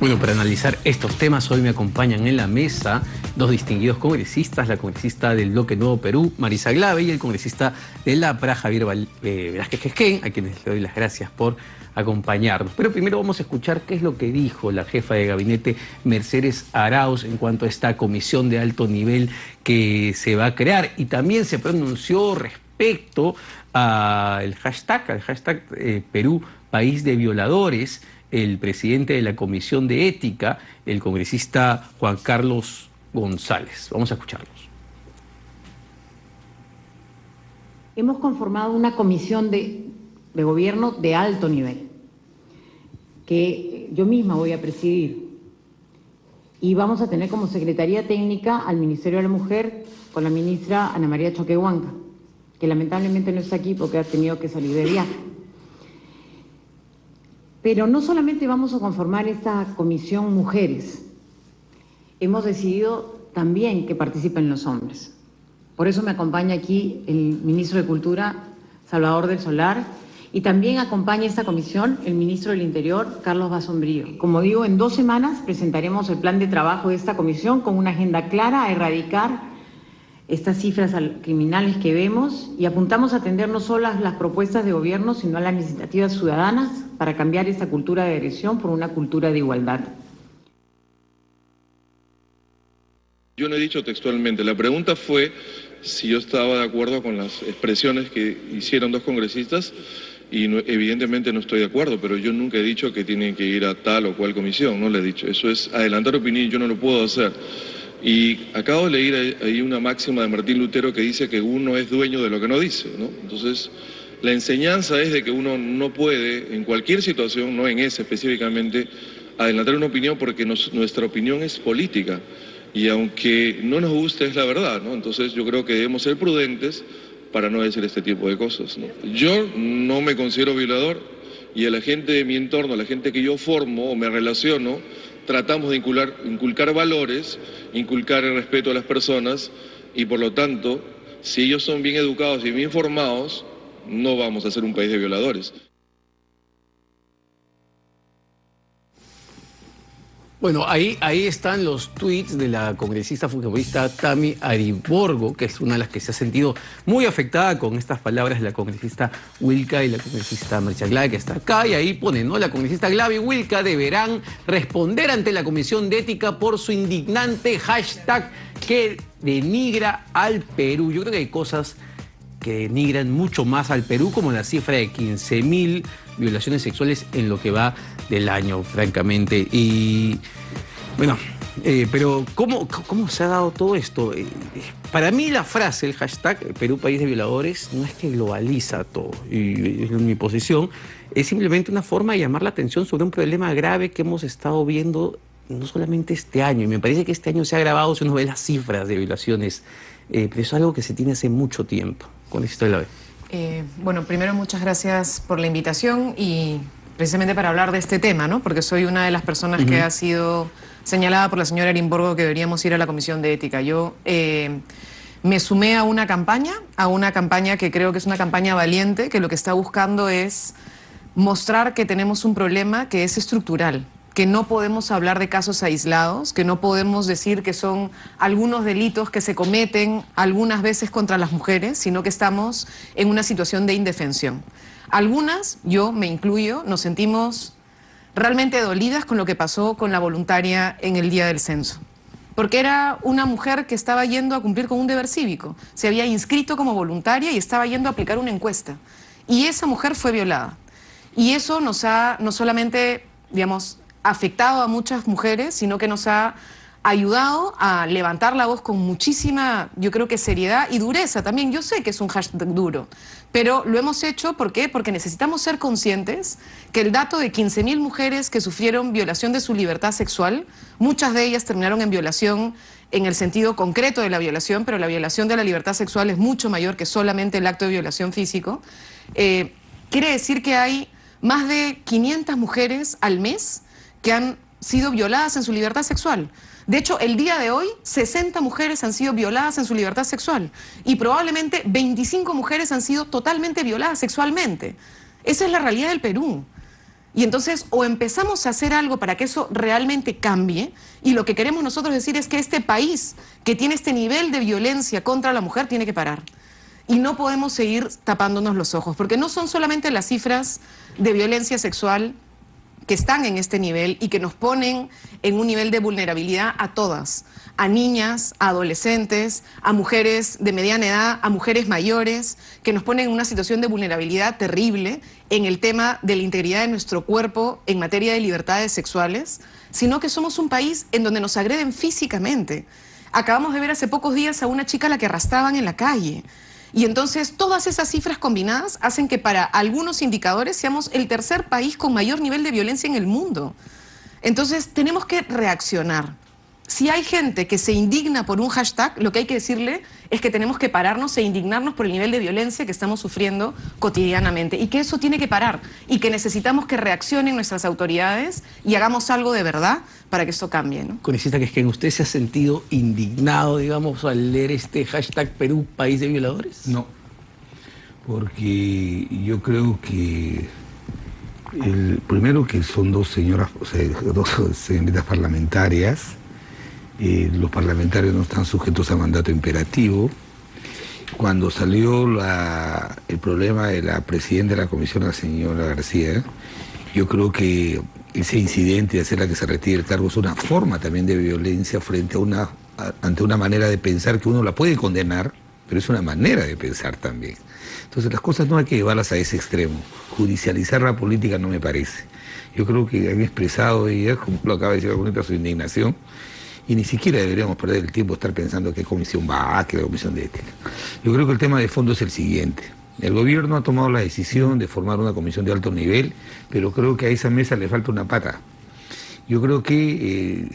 Bueno, para analizar estos temas hoy me acompañan en la mesa dos distinguidos congresistas, la congresista del Bloque Nuevo Perú, Marisa Glave, y el congresista de la PRA, Javier Velázquez Esquén, a quienes le doy las gracias por acompañarnos. Pero primero vamos a escuchar qué es lo que dijo la jefa de gabinete, Mercedes Arauz, en cuanto a esta comisión de alto nivel que se va a crear, y también se pronunció respecto al hashtag Perú, país de violadores. El presidente de la Comisión de Ética, el congresista Juan Carlos González. Vamos a escucharlos. Hemos conformado una comisión de gobierno de alto nivel, que yo misma voy a presidir. Y vamos a tener como secretaría técnica al Ministerio de la Mujer con la ministra Ana María Choquehuanca, que lamentablemente no está aquí porque ha tenido que salir de viaje. Pero no solamente vamos a conformar esta comisión mujeres, hemos decidido también que participen los hombres. Por eso me acompaña aquí el ministro de Cultura, Salvador del Solar, y también acompaña esta comisión el ministro del Interior, Carlos Basombrío. Como digo, en 2 semanas presentaremos el plan de trabajo de esta comisión con una agenda clara a erradicar estas cifras criminales que vemos, y apuntamos a atender no solo a las propuestas de gobierno, sino a las iniciativas ciudadanas para cambiar esta cultura de agresión por una cultura de igualdad. Yo no he dicho textualmente, la pregunta fue si yo estaba de acuerdo con las expresiones que hicieron 2 congresistas, y no, evidentemente no estoy de acuerdo, pero yo nunca he dicho que tienen que ir a tal o cual comisión, no le he dicho. Eso es adelantar opinión, yo no lo puedo hacer. Y acabo de leer ahí una máxima de Martín Lutero que dice que uno es dueño de lo que no dice, ¿no? Entonces, la enseñanza es de que uno no puede, en cualquier situación, no en esa específicamente, adelantar una opinión, porque nuestra opinión es política. Y aunque no nos guste, es la verdad, ¿no? Entonces, yo creo que debemos ser prudentes para no decir este tipo de cosas, ¿no? Yo no me considero violador, y a la gente de mi entorno, a la gente que yo formo o me relaciono, tratamos de inculcar valores, inculcar el respeto a las personas, y por lo tanto, si ellos son bien educados y bien informados, no vamos a ser un país de violadores. Bueno, ahí están los tweets de la congresista fujimorista Tami Ariborgo, que es una de las que se ha sentido muy afectada con estas palabras de la congresista Wilca y la congresista Marisa Glave, que está acá, y ahí pone, ¿no? La congresista Glave y Wilca deberán responder ante la Comisión de Ética por su indignante hashtag que denigra al Perú. Yo creo que hay cosas que denigran mucho más al Perú, como la cifra de 15.000 violaciones sexuales en lo que va del año, francamente. Y bueno, pero ¿cómo se ha dado todo esto? Para mí la frase, el hashtag Perú país de violadores, no es que globaliza todo, y en mi posición es simplemente una forma de llamar la atención sobre un problema grave que hemos estado viendo no solamente este año, y me parece que este año se ha agravado si uno ve las cifras de violaciones, pero es algo que se tiene hace mucho tiempo. Con esto la ve. Bueno, primero muchas gracias por la invitación, y precisamente para hablar de este tema, ¿no? Porque soy una de las personas que ha sido señalada por la señora Ariborgo que deberíamos ir a la Comisión de Ética. Yo me sumé a una campaña que creo que es una campaña valiente, que lo que está buscando es mostrar que tenemos un problema que es estructural, que no podemos hablar de casos aislados, que no podemos decir que son algunos delitos que se cometen algunas veces contra las mujeres, sino que estamos en una situación de indefensión. Algunas, yo me incluyo, nos sentimos realmente dolidas con lo que pasó con la voluntaria en el día del censo, porque era una mujer que estaba yendo a cumplir con un deber cívico, se había inscrito como voluntaria y estaba yendo a aplicar una encuesta, y esa mujer fue violada. Y eso nos ha no solamente, digamos, afectado a muchas mujeres, sino que nos ha ayudado a levantar la voz con muchísima, yo creo que seriedad y dureza también. Yo sé que es un hashtag duro, pero lo hemos hecho, ¿por qué? Porque necesitamos ser conscientes que el dato de 15.000 mujeres que sufrieron violación de su libertad sexual, muchas de ellas terminaron en violación en el sentido concreto de la violación, pero la violación de la libertad sexual es mucho mayor que solamente el acto de violación físico. Quiere decir que hay más de 500 mujeres al mes que han sido violadas en su libertad sexual. De hecho, el día de hoy, 60 mujeres han sido violadas en su libertad sexual, y probablemente 25 mujeres han sido totalmente violadas sexualmente. Esa es la realidad del Perú. Y entonces o empezamos a hacer algo para que eso realmente cambie, y lo que queremos nosotros decir es que este país que tiene este nivel de violencia contra la mujer tiene que parar. Y no podemos seguir tapándonos los ojos, porque no son solamente las cifras de violencia sexual que están en este nivel y que nos ponen en un nivel de vulnerabilidad a todas, a niñas, a adolescentes, a mujeres de mediana edad, a mujeres mayores, que nos ponen en una situación de vulnerabilidad terrible en el tema de la integridad de nuestro cuerpo en materia de libertades sexuales, sino que somos un país en donde nos agreden físicamente. Acabamos de ver hace pocos días a una chica a la que arrastraban en la calle. Y entonces todas esas cifras combinadas hacen que para algunos indicadores seamos el tercer país con mayor nivel de violencia en el mundo. Entonces tenemos que reaccionar. Si hay gente que se indigna por un hashtag, lo que hay que decirle es que tenemos que pararnos e indignarnos por el nivel de violencia que estamos sufriendo cotidianamente y que eso tiene que parar y que necesitamos que reaccionen nuestras autoridades y hagamos algo de verdad para que esto cambie, ¿no? Congresista, que es que usted se ha sentido indignado, digamos, al leer este hashtag Perú, país de violadores. No, porque yo creo que primero que son dos señoras, o sea, dos señoritas parlamentarias. Los parlamentarios no están sujetos a mandato imperativo. Cuando salió el problema de la presidenta de la comisión, la señora García, yo creo que ese incidente de hacerla que se retire el cargo es una forma también de violencia ante una manera de pensar que uno la puede condenar, pero es una manera de pensar también. Entonces las cosas no hay que llevarlas a ese extremo. Judicializar la política no me parece. Yo creo que han expresado ella, como lo acaba de decir Juanita, su indignación. Y ni siquiera deberíamos perder el tiempo estar pensando qué comisión va, qué comisión de ética. Yo creo que el tema de fondo es el siguiente. El gobierno ha tomado la decisión de formar una comisión de alto nivel, pero creo que a esa mesa le falta una pata. Yo creo que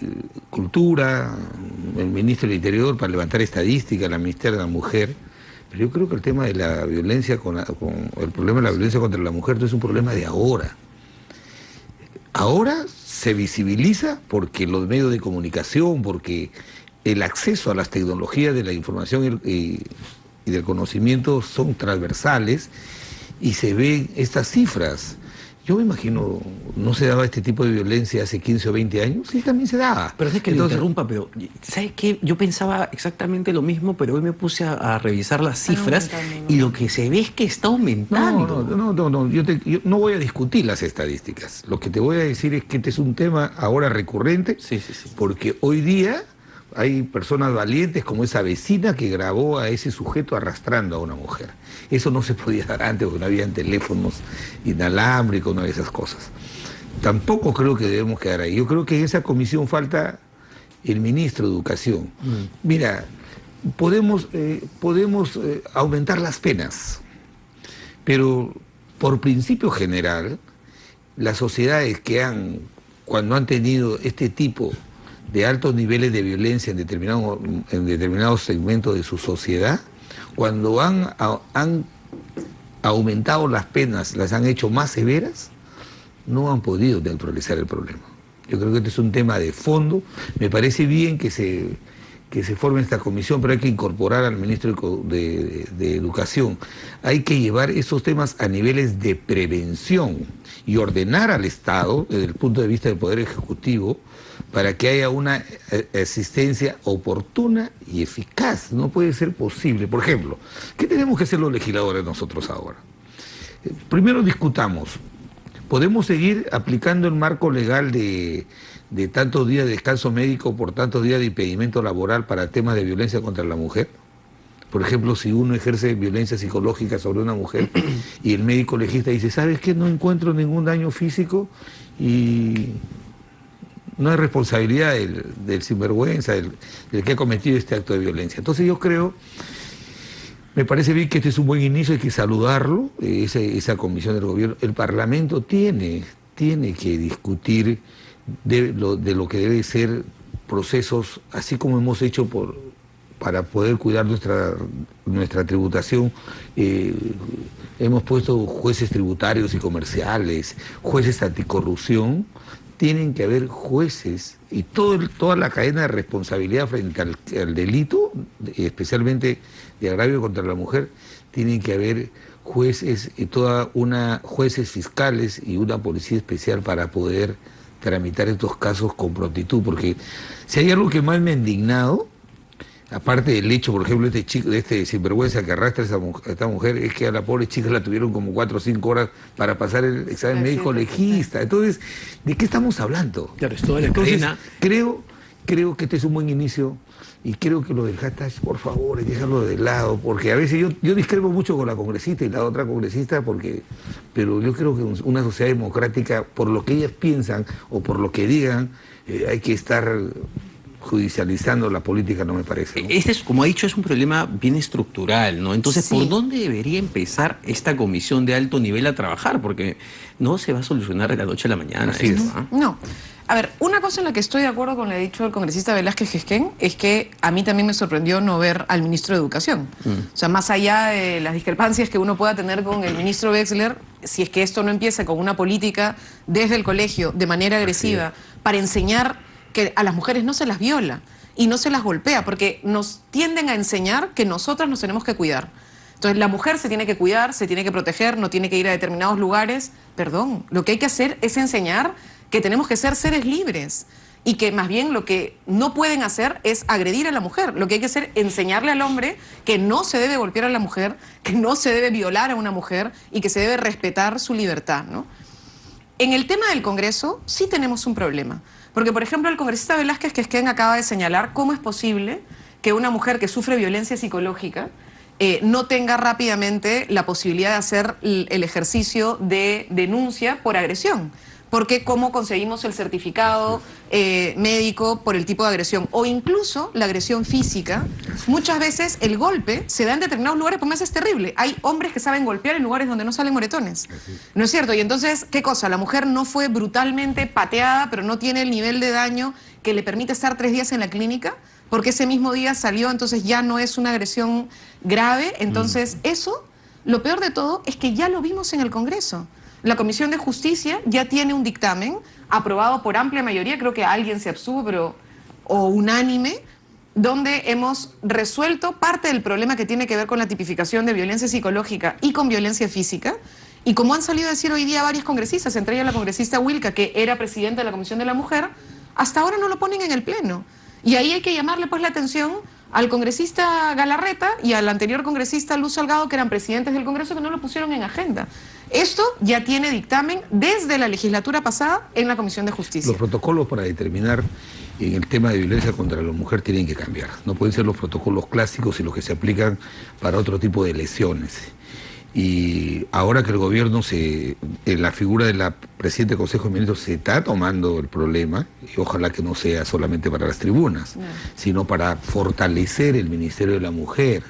Cultura, el ministro del Interior para levantar estadísticas, la Ministeria de la Mujer, pero yo creo que el tema de la violencia, el problema de la violencia contra la mujer no es un problema de ahora. Ahora se visibiliza porque los medios de comunicación, porque el acceso a las tecnologías de la información y del conocimiento son transversales y se ven estas cifras. Yo me imagino, ¿no se daba este tipo de violencia hace 15 o 20 años? Sí, también se daba. Pero es que le interrumpa, pero ¿sabes qué? Yo pensaba exactamente lo mismo, pero hoy me puse a revisar las cifras y lo que se ve es que está aumentando. No, yo no voy a discutir las estadísticas. Lo que te voy a decir es que este es un tema ahora recurrente, sí. Porque hoy día hay personas valientes como esa vecina que grabó a ese sujeto arrastrando a una mujer. Eso no se podía dar antes porque no habían teléfonos inalámbricos, no había esas cosas. Tampoco creo que debemos quedar ahí. Yo creo que en esa comisión falta el ministro de Educación. Mira, podemos aumentar las penas, pero por principio general, las sociedades cuando han tenido este tipo de altos niveles de violencia en determinados segmentos de su sociedad, cuando han aumentado las penas, las han hecho más severas, no han podido neutralizar el problema. Yo creo que este es un tema de fondo. Me parece bien que se forme esta comisión, pero hay que incorporar al ministro de Educación. Hay que llevar esos temas a niveles de prevención y ordenar al Estado, desde el punto de vista del Poder Ejecutivo, para que haya una asistencia oportuna y eficaz. No puede ser posible. Por ejemplo, ¿qué tenemos que hacer los legisladores nosotros ahora? Primero discutamos. ¿Podemos seguir aplicando el marco legal de tantos días de descanso médico por tantos días de impedimento laboral para temas de violencia contra la mujer? Por ejemplo, si uno ejerce violencia psicológica sobre una mujer y el médico legista dice, ¿sabes qué? No encuentro ningún daño físico y no hay responsabilidad del sinvergüenza, del que ha cometido este acto de violencia. Entonces yo creo, me parece bien que este es un buen inicio, hay que saludarlo, esa comisión del gobierno. El Parlamento tiene que discutir de lo que debe ser procesos, así como hemos hecho para poder cuidar nuestra tributación. Hemos puesto jueces tributarios y comerciales, jueces anticorrupción. Tienen que haber jueces y toda la cadena de responsabilidad frente al delito, especialmente de agravio contra la mujer, tienen que haber jueces y jueces fiscales y una policía especial para poder tramitar estos casos con prontitud, porque si hay algo que más me ha indignado, aparte del hecho, por ejemplo, de este sinvergüenza que arrastra a esta mujer, es que a la pobre chica la tuvieron como 4 o 5 horas para pasar el examen médico legista. Entonces, ¿de qué estamos hablando? Claro, es toda la cadena. Creo que este es un buen inicio, y creo que lo del hashtag, por favor, hay que dejarlo de lado, porque a veces yo discrepo mucho con la congresista y la otra congresista, pero yo creo que una sociedad democrática, por lo que ellas piensan o por lo que digan, hay que estar judicializando la política, no me parece, ¿no? Este es, como ha dicho, es un problema bien estructural, ¿no? Entonces, Sí. ¿por dónde debería empezar esta comisión de alto nivel a trabajar? Porque no se va a solucionar de la noche a la mañana. Así esto, es. ¿ah? No. A ver, una cosa en la que estoy de acuerdo con lo que ha dicho el congresista Velázquez Gesquén es que a mí también me sorprendió no ver al ministro de Educación. O sea, más allá de las discrepancias que uno pueda tener con el ministro Wexler, si es que esto no empieza con una política desde el colegio de manera agresiva para enseñar que a las mujeres no se las viola y no se las golpea, porque nos tienden a enseñar que nosotras nos tenemos que cuidar. Entonces la mujer se tiene que cuidar, se tiene que proteger, no tiene que ir a determinados lugares. Perdón, lo que hay que hacer es enseñar que tenemos que ser seres libres y que más bien lo que no pueden hacer es agredir a la mujer. Lo que hay que hacer es enseñarle al hombre que no se debe golpear a la mujer, que no se debe violar a una mujer y que se debe respetar su libertad, ¿no? En el tema del Congreso sí tenemos un problema, porque por ejemplo el congresista Velázquez Gesquén acaba de señalar cómo es posible que una mujer que sufre violencia psicológica no tenga rápidamente la posibilidad de hacer el ejercicio de denuncia por agresión. Porque cómo conseguimos el certificado médico por el tipo de agresión o incluso la agresión física. Muchas veces el golpe se da en determinados lugares, porque es terrible. Hay hombres que saben golpear en lugares donde no salen moretones. ¿No es cierto? Y entonces, ¿qué cosa? La mujer no fue brutalmente pateada, pero no tiene el nivel de daño que le permite estar 3 días en la clínica, porque ese mismo día salió, entonces ya no es una agresión grave. Entonces, eso, lo peor de todo, es que ya lo vimos en el Congreso. La Comisión de Justicia ya tiene un dictamen aprobado por amplia mayoría, creo que alguien se abstuvo, o unánime, donde hemos resuelto parte del problema que tiene que ver con la tipificación de violencia psicológica y con violencia física. Y como han salido a decir hoy día varios congresistas, entre ellas la congresista Wilca, que era presidenta de la Comisión de la Mujer, hasta ahora no lo ponen en el Pleno. Y ahí hay que llamarle pues la atención al congresista Galarreta y al anterior congresista Luz Salgado, que eran presidentes del Congreso, que no lo pusieron en agenda. Esto ya tiene dictamen desde la legislatura pasada en la Comisión de Justicia. Los protocolos para determinar en el tema de violencia contra la mujer tienen que cambiar. No pueden ser los protocolos clásicos y los que se aplican para otro tipo de lesiones. Y ahora que el gobierno, en la figura de la presidenta del Consejo de Ministros, se está tomando el problema, y ojalá que no sea solamente para las tribunas, sino para fortalecer el Ministerio de la Mujer,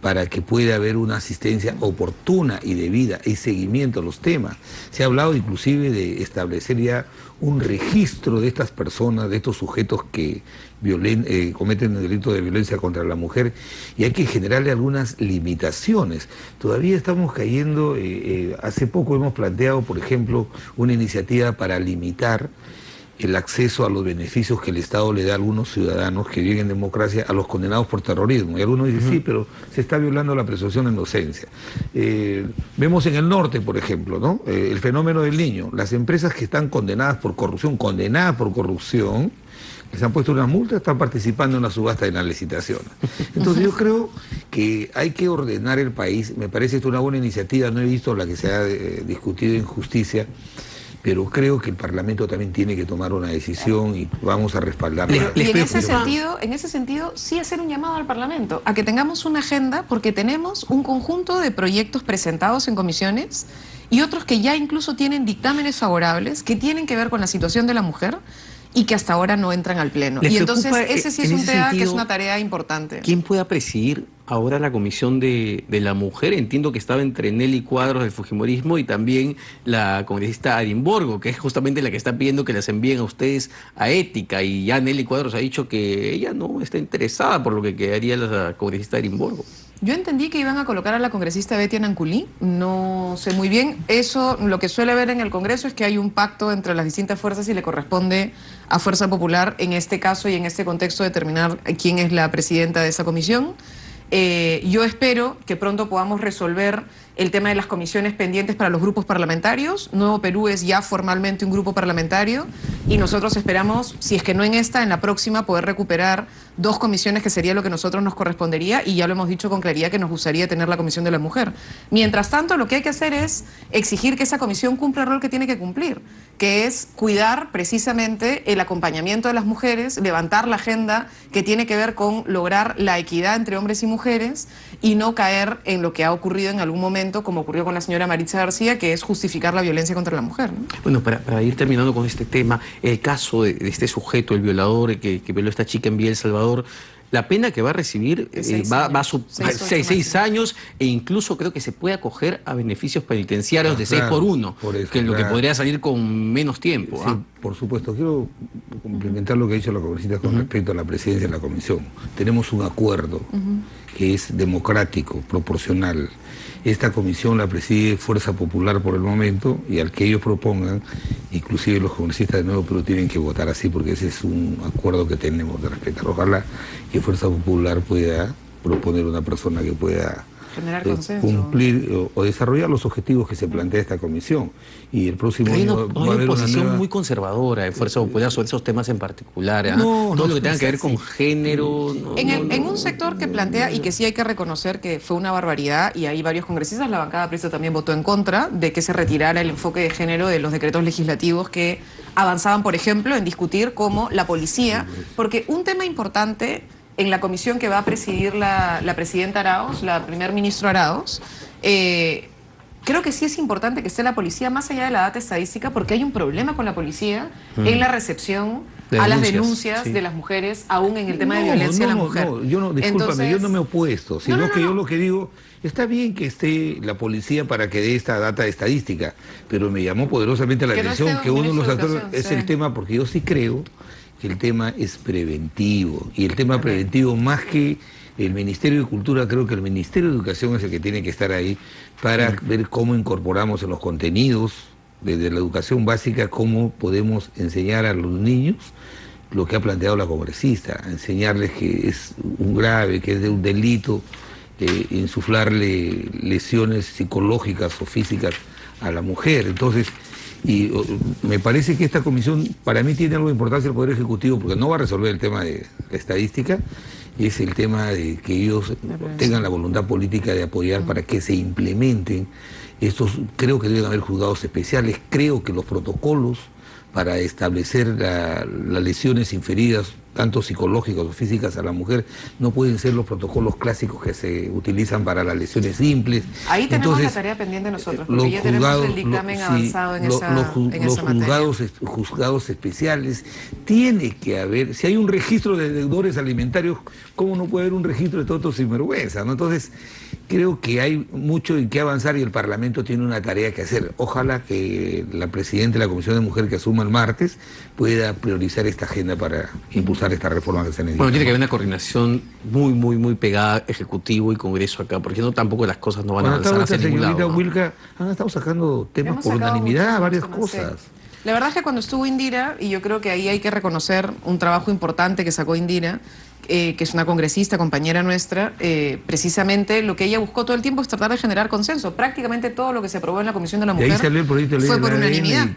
para que pueda haber una asistencia oportuna y debida y seguimiento a los temas. Se ha hablado inclusive de establecer ya un registro de estas personas, de estos sujetos que cometen el delito de violencia contra la mujer, y hay que generarle algunas limitaciones. Todavía estamos cayendo, hace poco hemos planteado, por ejemplo, una iniciativa para limitar el acceso a los beneficios que el Estado le da a algunos ciudadanos que viven en democracia a los condenados por terrorismo. Y algunos dicen, sí, pero se está violando la presunción de inocencia. Vemos en el norte, por ejemplo, ¿no? El fenómeno del niño. Las empresas que están condenadas por corrupción, les han puesto una multa, están participando en la subasta de las licitaciones. Entonces yo creo que hay que ordenar el país. Me parece esto una buena iniciativa, no he visto la que se ha discutido en justicia, pero creo que el Parlamento también tiene que tomar una decisión y vamos a respaldarla. Y en ese sentido, sí hacer un llamado al Parlamento, a que tengamos una agenda, porque tenemos un conjunto de proyectos presentados en comisiones y otros que ya incluso tienen dictámenes favorables que tienen que ver con la situación de la mujer y que hasta ahora no entran al Pleno. Y entonces ese sí es un tema que es una tarea importante. ¿Quién pueda presidir ahora la Comisión de la Mujer? Entiendo que estaba entre Nelly Cuadros del Fujimorismo y también la congresista Arimborgo, que es justamente la que está pidiendo que las envíen a ustedes a ética, y ya Nelly Cuadros ha dicho que ella no está interesada por lo que quedaría la congresista Arimborgo. Yo entendí que iban a colocar a la congresista Betty Ananculí, no sé muy bien. Eso, lo que suele haber en el Congreso es que hay un pacto entre las distintas fuerzas y le corresponde a Fuerza Popular, en este caso y en este contexto, determinar quién es la presidenta de esa comisión. Yo espero que pronto podamos resolver el tema de las comisiones pendientes para los grupos parlamentarios. Nuevo Perú es ya formalmente un grupo parlamentario y nosotros esperamos, si es que no en esta, en la próxima, poder recuperar 2 comisiones, que sería lo que a nosotros nos correspondería, y ya lo hemos dicho con claridad que nos gustaría tener la Comisión de la Mujer. Mientras tanto, lo que hay que hacer es exigir que esa comisión cumpla el rol que tiene que cumplir, que es cuidar precisamente el acompañamiento de las mujeres, levantar la agenda que tiene que ver con lograr la equidad entre hombres y mujeres y no caer en lo que ha ocurrido en algún momento, como ocurrió con la señora Maritza García, que es justificar la violencia contra la mujer, ¿no? Bueno, para ir terminando con este tema, el caso de este sujeto, el violador que violó a esta chica en Villa El Salvador, la pena que va a recibir va a 6 años, e incluso creo que se puede acoger a beneficios penitenciarios de 6 por 1, que es lo que podría salir con menos tiempo. Sí, por supuesto. Quiero complementar lo que ha dicho la congresista con respecto a la presidencia de la comisión. Tenemos un acuerdo que es democrático, proporcional. Esta comisión la preside Fuerza Popular por el momento, y al que ellos propongan, inclusive los congresistas de Nuevo Perú tienen que votar así, porque ese es un acuerdo que tenemos de respetar. Ojalá que Fuerza Popular pueda proponer una persona que pueda cumplir o desarrollar los objetivos que se plantea esta comisión. Y el próximo año va a haber una posición muy conservadora de Fuerza Popular sobre esos temas en particular, todo lo que tenga que ver con género. En un sector que plantea, y que sí hay que reconocer que fue una barbaridad, y hay varios congresistas, la bancada aprista también votó en contra de que se retirara el enfoque de género de los decretos legislativos que avanzaban, por ejemplo, en discutir cómo la policía, porque un tema importante en la comisión que va a presidir la presidenta Arauz, la primer ministro Arauz, creo que sí es importante que esté la policía más allá de la data estadística, porque hay un problema con la policía en la recepción a las denuncias de las mujeres, aún en el tema de violencia a la mujer. Discúlpame, yo no me he opuesto, sino que yo lo que digo, está bien que esté la policía para que dé esta data estadística, pero me llamó poderosamente la atención que uno de los actores es el tema, porque yo sí creo que el tema es preventivo, y el tema preventivo, más que el Ministerio de Cultura, creo que el Ministerio de Educación es el que tiene que estar ahí para ver cómo incorporamos en los contenidos desde la educación básica, cómo podemos enseñar a los niños lo que ha planteado la congresista, enseñarles que es un grave, que es de un delito, insuflarle lesiones psicológicas o físicas a la mujer. Entonces, y me parece que esta comisión, para mí, tiene algo de importancia el Poder Ejecutivo, porque no va a resolver el tema de la estadística, y es el tema de que ellos tengan la voluntad política de apoyar para que se implementen estos. Creo que deben haber juzgados especiales, creo que los protocolos para establecer las lesiones inferidas, tanto psicológicas o físicas, a la mujer, no pueden ser los protocolos clásicos que se utilizan para las lesiones simples. Ahí tenemos la tarea pendiente nosotros, porque ya tenemos el dictamen avanzado en esa materia. Los juzgados especiales, tiene que haber, si hay un registro de deudores alimentarios, ¿cómo no puede haber un registro de todos estos sinvergüenzas, ¿no? Entonces, creo que hay mucho en qué avanzar y el Parlamento tiene una tarea que hacer. Ojalá que la presidenta de la Comisión de Mujer, que asuma el martes, pueda priorizar esta agenda para impulsar esta reforma que se necesita. Bueno, tiene que haber una coordinación muy pegada, Ejecutivo y Congreso acá, porque si no, tampoco las cosas no van a avanzar hacia ningún lado. Señorita Wilka, han estado sacando temas por unanimidad, varias cosas. La verdad es que cuando estuvo Indira, y yo creo que ahí hay que reconocer un trabajo importante que sacó Indira, que es una congresista, compañera nuestra, precisamente lo que ella buscó todo el tiempo es tratar de generar consenso. Prácticamente todo lo que se aprobó en la Comisión de la Mujer fue por unanimidad.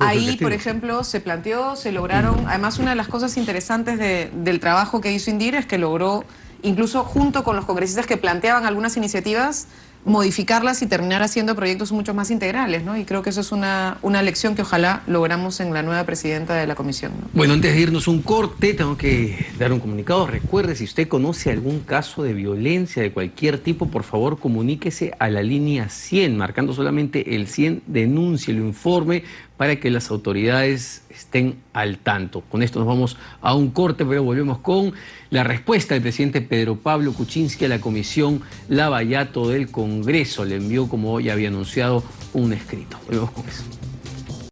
Ahí, por ejemplo, se planteó, se lograron, además una de las cosas interesantes del trabajo que hizo Indira es que logró, incluso junto con los congresistas que planteaban algunas iniciativas, modificarlas y terminar haciendo proyectos mucho más integrales, ¿no? Y creo que eso es una lección que ojalá logramos en la nueva presidenta de la comisión, ¿no? Bueno, antes de irnos un corte, tengo que dar un comunicado. Recuerde, si usted conoce algún caso de violencia de cualquier tipo, por favor comuníquese a la línea 100, marcando solamente el 100, denúncielo, informe, para que las autoridades estén al tanto. Con esto nos vamos a un corte, pero volvemos con la respuesta del presidente Pedro Pablo Kuczynski a la comisión Lavallato del Congreso. Le envió, como ya había anunciado, un escrito. Volvemos con eso.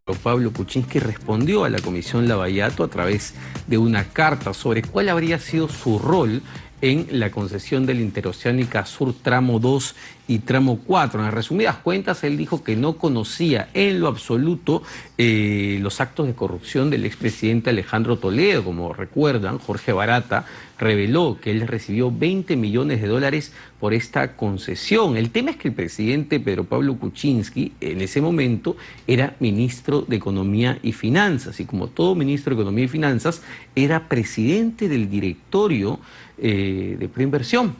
Pedro Pablo Kuczynski respondió a la comisión Lavallato a través de una carta sobre cuál habría sido su rol en la concesión de la Interoceánica Sur Tramo 2 y tramo 4. En las resumidas cuentas, él dijo que no conocía en lo absoluto los actos de corrupción del expresidente Alejandro Toledo. Como recuerdan, Jorge Barata reveló que él recibió 20 millones de dólares por esta concesión. El tema es que el presidente Pedro Pablo Kuczynski en ese momento era ministro de Economía y Finanzas, y como todo ministro de Economía y Finanzas era presidente del directorio de Preinversión,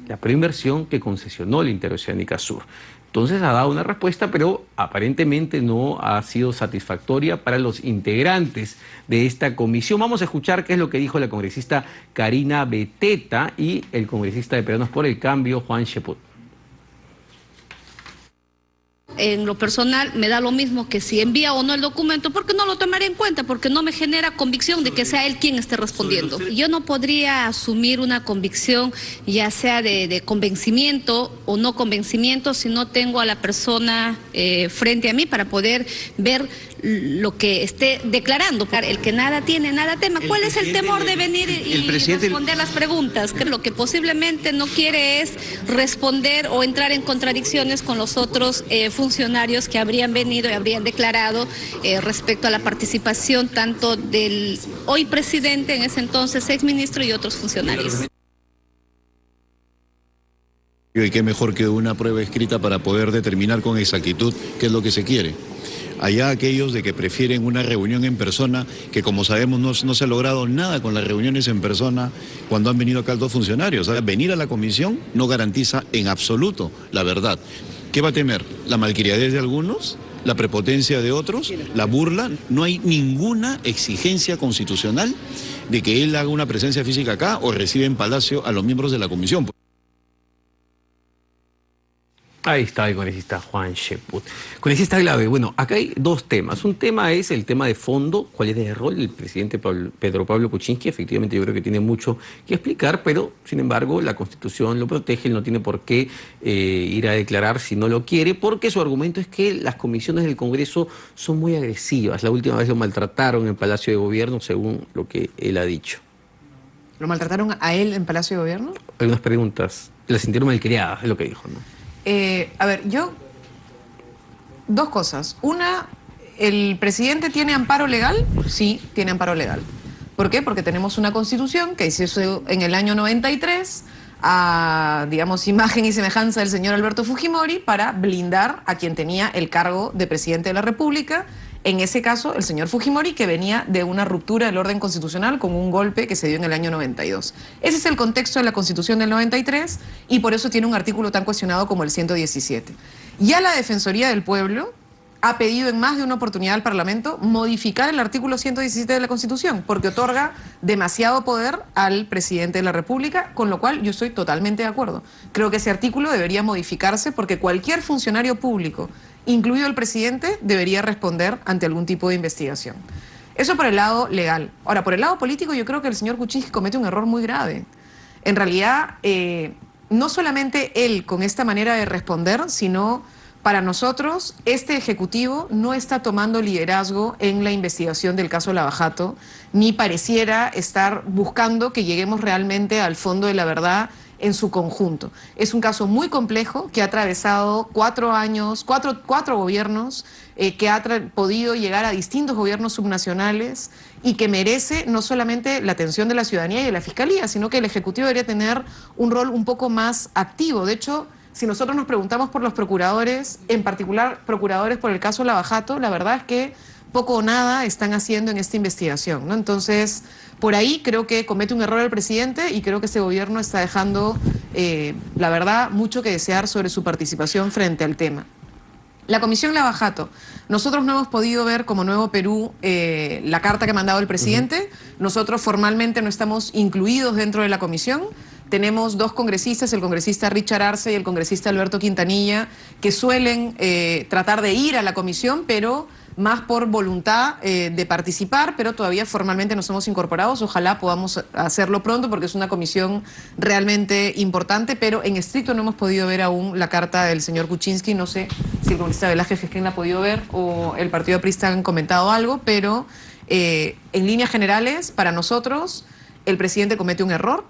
la Preinversión que concesionó la Interoceánica Sur. Entonces ha dado una respuesta, pero aparentemente no ha sido satisfactoria para los integrantes de esta comisión. Vamos a escuchar qué es lo que dijo la congresista Karina Beteta y el congresista de Peruanos por el Cambio, Juan Cheput. En lo personal me da lo mismo que si envía o no el documento, porque no lo tomaré en cuenta, porque no me genera convicción de que sea él quien esté respondiendo. Yo no podría asumir una convicción, ya sea de convencimiento o no convencimiento, si no tengo a la persona frente a mí para poder ver lo que esté declarando. El que nada tiene, nada tema. ¿Cuál es el temor de venir y responder las preguntas? Que lo que posiblemente no quiere es responder o entrar en contradicciones con los otros funcionarios que habrían venido y habrían declarado respecto a la participación tanto del hoy presidente, en ese entonces exministro, y otros funcionarios. Y qué mejor que una prueba escrita para poder determinar con exactitud qué es lo que se quiere. Allá aquellos de que prefieren una reunión en persona, que como sabemos no se ha logrado nada con las reuniones en persona cuando han venido acá dos funcionarios. O sea, venir a la comisión no garantiza en absoluto la verdad. ¿Qué va a temer? ¿La malcriadez de algunos? ¿La prepotencia de otros? ¿La burla? No hay ninguna exigencia constitucional de que él haga una presencia física acá o reciba en Palacio a los miembros de la comisión. Ahí está el congresista Juan Cheput. Congresista Glave, bueno, acá hay dos temas. Un tema es el tema de fondo, cuál es el rol del presidente Pedro Pablo Kuczynski. Efectivamente yo creo que tiene mucho que explicar, pero sin embargo la Constitución lo protege, él no tiene por qué ir a declarar si no lo quiere, porque su argumento es que las comisiones del Congreso son muy agresivas. La última vez lo maltrataron en el Palacio de Gobierno, según lo que él ha dicho. ¿Lo maltrataron a él en Palacio de Gobierno? Algunas preguntas, las sintieron malcriadas, es lo que dijo, ¿no? A ver, dos cosas. Una, ¿el presidente tiene amparo legal? Sí, tiene amparo legal. ¿Por qué? Porque tenemos una constitución que se hizo en el año 93 a, digamos, imagen y semejanza del señor Alberto Fujimori para blindar a quien tenía el cargo de presidente de la República. En ese caso, el señor Fujimori, que venía de una ruptura del orden constitucional con un golpe que se dio en el año 92. Ese es el contexto de la Constitución del 93 y por eso tiene un artículo tan cuestionado como el 117. Ya la Defensoría del Pueblo ha pedido en más de una oportunidad al Parlamento modificar el artículo 117 de la Constitución porque otorga demasiado poder al presidente de la República, con lo cual yo estoy totalmente de acuerdo. Creo que ese artículo debería modificarse porque cualquier funcionario público, incluido el presidente, debería responder ante algún tipo de investigación. Eso por el lado legal. Ahora, por el lado político, yo creo que el señor Kuczynski comete un error muy grave. En realidad, no solamente él con esta manera de responder, sino para nosotros, este Ejecutivo no está tomando liderazgo en la investigación del caso Lava Jato, ni pareciera estar buscando que lleguemos realmente al fondo de la verdad en su conjunto. Es un caso muy complejo que ha atravesado 4 años, cuatro gobiernos, que ha podido llegar a distintos gobiernos subnacionales y que merece no solamente la atención de la ciudadanía y de la Fiscalía, sino que el Ejecutivo debería tener un rol un poco más activo. De hecho, si nosotros nos preguntamos por los procuradores, en particular procuradores por el caso Lava Jato, la verdad es que poco o nada están haciendo en esta investigación, ¿no? Entonces, por ahí creo que comete un error el presidente y creo que este gobierno está dejando, la verdad, mucho que desear sobre su participación frente al tema. La Comisión Lava Jato. Nosotros no hemos podido ver como Nuevo Perú la carta que ha mandado el presidente. Nosotros formalmente no estamos incluidos dentro de la comisión. Tenemos 2 congresistas, el congresista Richard Arce y el congresista Alberto Quintanilla, que suelen tratar de ir a la comisión, pero más por voluntad de participar, pero todavía formalmente nos hemos incorporado. Ojalá podamos hacerlo pronto porque es una comisión realmente importante, pero en estricto no hemos podido ver aún la carta del señor Kuczynski. No sé si el congresista Velázquez es quien la ha podido ver o el partido aprista han comentado algo, pero en líneas generales, para nosotros, el presidente comete un error.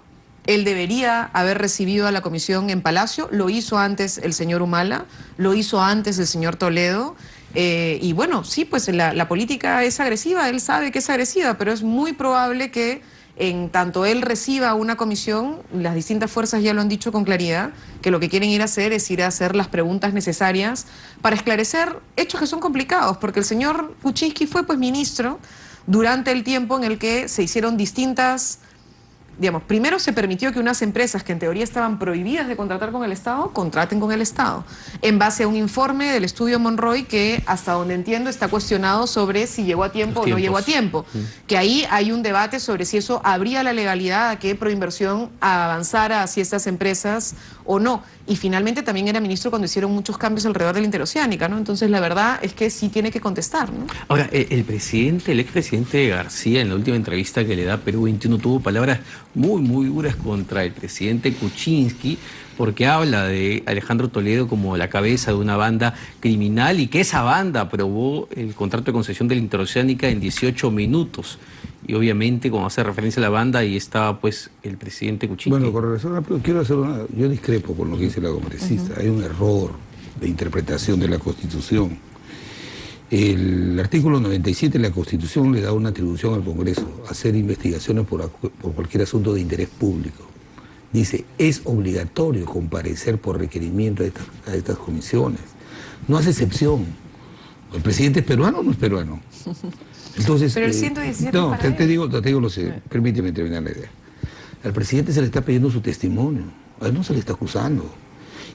Él debería haber recibido a la comisión en Palacio, lo hizo antes el señor Humala, lo hizo antes el señor Toledo, y bueno, sí, pues la política es agresiva, él sabe que es agresiva, pero es muy probable que en tanto él reciba una comisión, las distintas fuerzas ya lo han dicho con claridad, que lo que quieren ir a hacer es ir a hacer las preguntas necesarias para esclarecer hechos que son complicados, porque el señor Kuczynski fue pues ministro durante el tiempo en el que se hicieron distintas, digamos, primero se permitió que unas empresas que en teoría estaban prohibidas de contratar con el Estado, contraten con el Estado, en base a un informe del estudio Monroy que, hasta donde entiendo, está cuestionado sobre si llegó a tiempo o no llegó a tiempo. Que ahí hay un debate sobre si eso habría la legalidad a que Proinversión avanzara hacia estas empresas o no. Y finalmente también era ministro cuando hicieron muchos cambios alrededor de la interoceánica, ¿no? Entonces la verdad es que sí tiene que contestar, ¿no? Ahora, el expresidente García, en la última entrevista que le da Perú 21, tuvo palabras muy duras contra el presidente Kuczynski, porque habla de Alejandro Toledo como la cabeza de una banda criminal y que esa banda aprobó el contrato de concesión de la interoceánica en 18 minutos. Y obviamente, como hace referencia a la banda, ahí estaba pues el presidente Kuczynski. Bueno, con relación a quiero hacer yo discrepo con lo que dice la congresista. Hay un error de interpretación de la Constitución. El artículo 97 de la Constitución le da una atribución al Congreso a hacer investigaciones por cualquier asunto de interés público. Dice, es obligatorio comparecer por requerimiento a estas comisiones. No hace excepción. ¿El presidente es peruano o no es peruano? Entonces, pero el 117 no, te digo lo sé, permíteme terminar la idea. Al presidente se le está pidiendo su testimonio, a él no se le está acusando.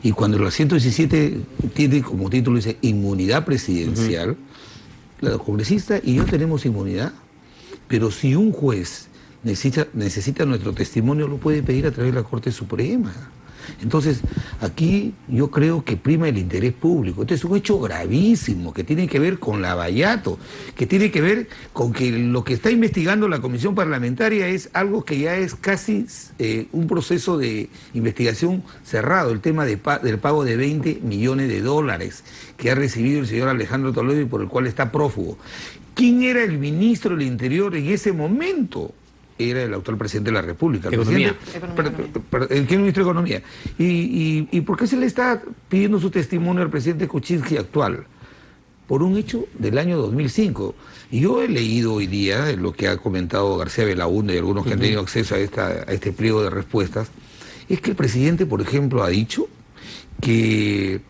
Y cuando el 117 tiene como título, dice inmunidad presidencial, la congresista y yo tenemos inmunidad, pero si un juez necesita nuestro testimonio, lo puede pedir a través de la Corte Suprema. Entonces, aquí yo creo que prima el interés público. Este es un hecho gravísimo que tiene que ver con Lavallato, que tiene que ver con que lo que está investigando la Comisión Parlamentaria es algo que ya es casi un proceso de investigación cerrado, el tema del pago de 20 millones de dólares que ha recibido el señor Alejandro Toledo y por el cual está prófugo. ¿Quién era el ministro del Interior en ese momento? Era el actual presidente de la República. ¿El ministro de Economía? ¿Y por qué se le está pidiendo su testimonio al presidente Kuczynski actual? Por un hecho del año 2005. Y yo he leído hoy día lo que ha comentado García Belaúnde y algunos que han tenido acceso a este pliego de respuestas. Es que el presidente, por ejemplo, ha dicho que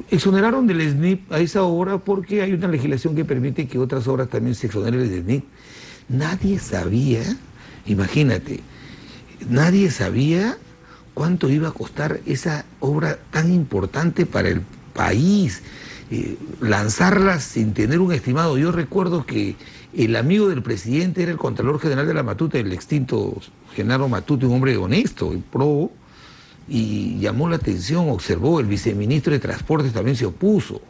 exoneraron del SNIP a esa obra porque hay una legislación que permite que otras obras también se exoneren del SNIP. Nadie sabía, imagínate, nadie sabía cuánto iba a costar esa obra tan importante para el país, lanzarla sin tener un estimado. Yo recuerdo que el amigo del presidente era el Contralor General de la Matute, el extinto Genaro Matute, un hombre honesto y probo, y llamó la atención, observó, el viceministro de Transportes también se opuso.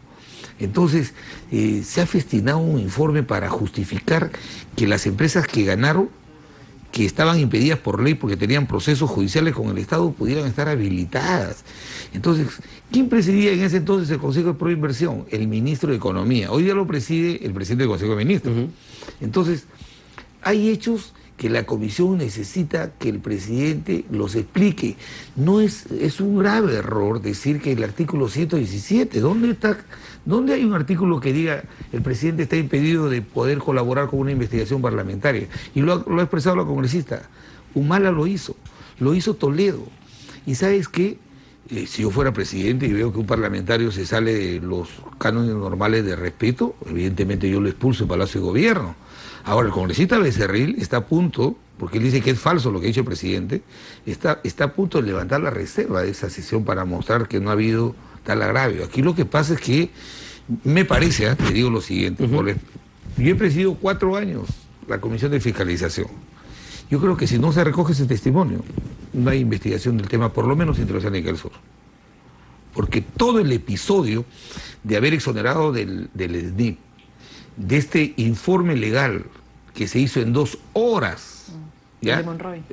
Entonces, se ha festinado un informe para justificar que las empresas que ganaron, que estaban impedidas por ley porque tenían procesos judiciales con el Estado, pudieran estar habilitadas. Entonces, ¿quién presidía en ese entonces el Consejo de Proinversión? El ministro de Economía. Hoy ya lo preside el presidente del Consejo de Ministros. Entonces, hay hechos que la comisión necesita que el presidente los explique. No es un grave error decir que el artículo 117, ¿dónde hay un artículo que diga el presidente está impedido de poder colaborar con una investigación parlamentaria? Y lo ha expresado la congresista. Humala lo hizo Toledo. Y ¿sabes qué? Si yo fuera presidente y veo que un parlamentario se sale de los cánones normales de respeto, evidentemente yo lo expulso del Palacio de Gobierno. Ahora, el congresista Becerril está a punto, porque él dice que es falso lo que ha dicho el presidente, está a punto de levantar la reserva de esa sesión para mostrar que no ha habido tal agravio. Aquí lo que pasa es que, me parece, te digo lo siguiente, yo he presidido 4 años la Comisión de Fiscalización. Yo creo que si no se recoge ese testimonio, no hay investigación del tema, por lo menos Interoceánica del Sur. Porque todo el episodio de haber exonerado del SNIP, de este informe legal que se hizo en 2 horas, ¿ya?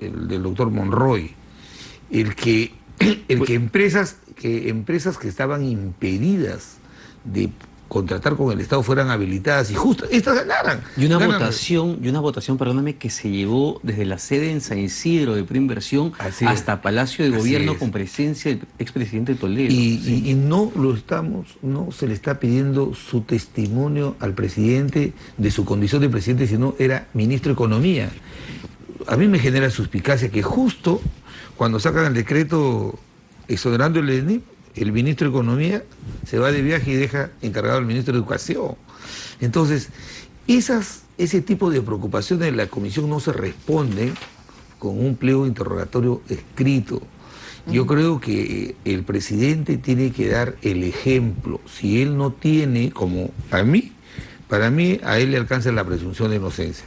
El del doctor Monroy, el que empresas que estaban impedidas de contratar con el Estado fueran habilitadas y justas, estas ganaran. Y una votación, perdóname, que se llevó desde la sede en San Isidro de Preinversión hasta Palacio de Gobierno con presencia del expresidente Toledo. Y no se le está pidiendo su testimonio al presidente de su condición de presidente, sino era ministro de Economía. A mí me genera suspicacia que justo cuando sacan el decreto exonerando el ENIP, el ministro de Economía se va de viaje y deja encargado al ministro de Educación. Entonces, ese tipo de preocupaciones de la comisión no se responden con un pliego interrogatorio escrito. Yo creo que el presidente tiene que dar el ejemplo. Si él no tiene, como para mí a él le alcanza la presunción de inocencia.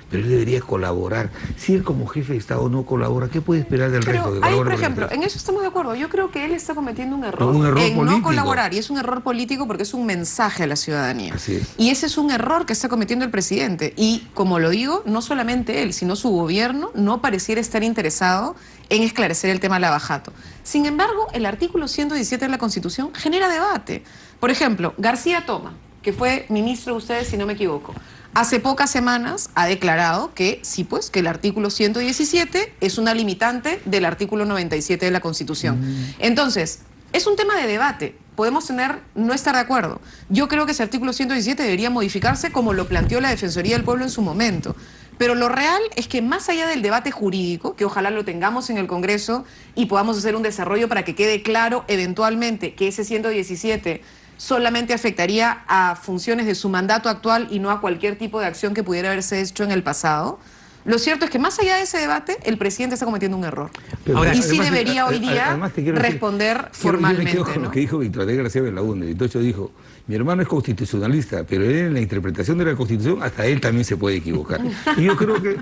Pero él debería colaborar. Si él como jefe de Estado no colabora, ¿qué puede esperar del resto? Pero ahí, por ejemplo, en eso estamos de acuerdo. Yo creo que él está cometiendo un error en político. No colaborar, y es un error político porque es un mensaje a la ciudadanía. Así es. Y ese es un error que está cometiendo el presidente. Y, como lo digo, no solamente él, sino su gobierno no pareciera estar interesado en esclarecer el tema lavajato. Sin embargo, el artículo 117 de la Constitución genera debate. Por ejemplo, García Toma, que fue ministro de ustedes, si no me equivoco, hace pocas semanas ha declarado que sí, pues, que el artículo 117 es una limitante del artículo 97 de la Constitución. Entonces, es un tema de debate. Podemos no estar de acuerdo. Yo creo que ese artículo 117 debería modificarse como lo planteó la Defensoría del Pueblo en su momento. Pero lo real es que más allá del debate jurídico, que ojalá lo tengamos en el Congreso y podamos hacer un desarrollo para que quede claro eventualmente que ese 117 solamente afectaría a funciones de su mandato actual y no a cualquier tipo de acción que pudiera haberse hecho en el pasado. Lo cierto es que más allá de ese debate, el presidente está cometiendo un error. Ahora, y sí debería hoy día responder formalmente. Yo me quedo con lo que dijo Víctor García Belaúnde. Entonces dijo, mi hermano es constitucionalista, pero él en la interpretación de la Constitución, hasta él también se puede equivocar. Y yo creo que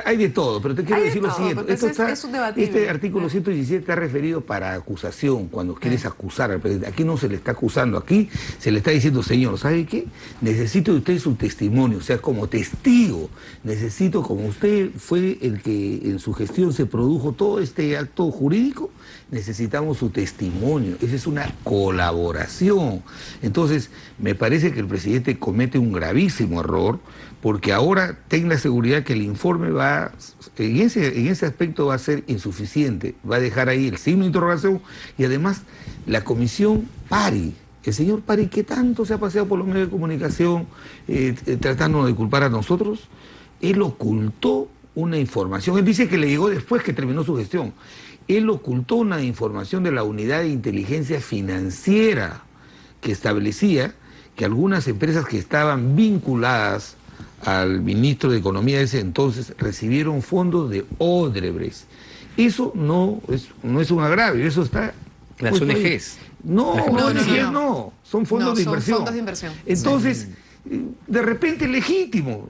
hay de todo, pero te quiero decir lo siguiente. Este artículo 117 está referido para acusación, cuando quieres acusar al presidente. Aquí no se le está acusando, aquí se le está diciendo, señor, ¿sabe qué? Necesito de usted su testimonio, o sea, como testigo. Necesito, como usted fue el que en su gestión se produjo todo este acto jurídico, necesitamos su testimonio. Esa es una colaboración. Entonces, me parece que el presidente comete un gravísimo error, porque ahora ten la seguridad que el informe en ese aspecto va a ser insuficiente, va a dejar ahí el signo de interrogación, y además la comisión Pari, el señor Pari, que tanto se ha paseado por los medios de comunicación tratando de culpar a nosotros, él ocultó una información, él dice que le llegó después que terminó su gestión, él ocultó una información de la Unidad de Inteligencia Financiera que establecía que algunas empresas que estaban vinculadas al ministro de Economía de ese entonces recibieron fondos de Odebrecht. Eso no es un agravio, eso está... Las ONGs. No, son fondos de inversión. Son fondos de inversión. Entonces, de repente legítimo,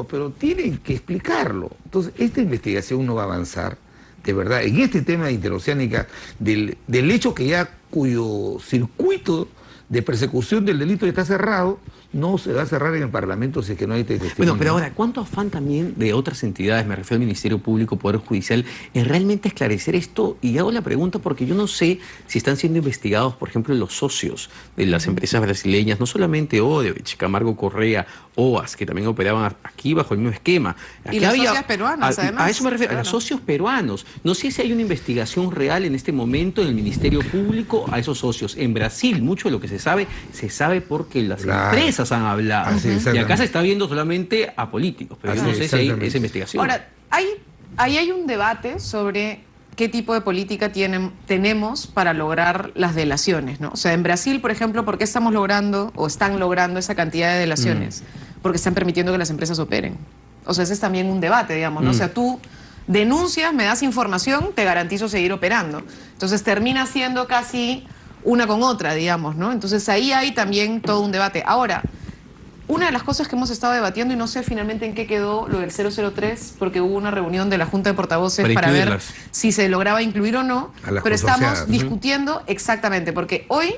pero tienen que explicarlo. Entonces, esta investigación no va a avanzar, de verdad, en este tema de interoceánica, del hecho que ya cuyo circuito de persecución del delito está cerrado, no se va a cerrar en el Parlamento si es que no hay testimonio. Bueno, pero ahora, ¿cuánto afán también de otras entidades, me refiero al Ministerio Público, Poder Judicial, en realmente esclarecer esto? Y hago la pregunta porque yo no sé si están siendo investigados, por ejemplo, los socios de las empresas brasileñas, no solamente Odebrecht, Camargo Correa, OAS, que también operaban aquí bajo el mismo esquema. Aquí y las socias peruanas, además. A eso me refiero, claro. A los socios peruanos. No sé si hay una investigación real en este momento en el Ministerio Público a esos socios. En Brasil, mucho de lo que se sabe porque las empresas han hablado. Y acá se está viendo solamente a políticos, pero yo no sé si hay esa investigación. Ahora, ahí hay un debate sobre qué tipo de política tenemos para lograr las delaciones, ¿no? O sea, en Brasil, por ejemplo, ¿por qué están logrando esa cantidad de delaciones? Porque están permitiendo que las empresas operen. O sea, ese es también un debate, digamos, ¿no? O sea, tú denuncias, me das información, te garantizo seguir operando. Entonces termina siendo casi una con otra, digamos, ¿no? Entonces ahí hay también todo un debate. Ahora, una de las cosas que hemos estado debatiendo, y no sé finalmente en qué quedó lo del 003, porque hubo una reunión de la Junta de Portavoces para ver si se lograba incluir o no, pero estamos discutiendo exactamente, porque hoy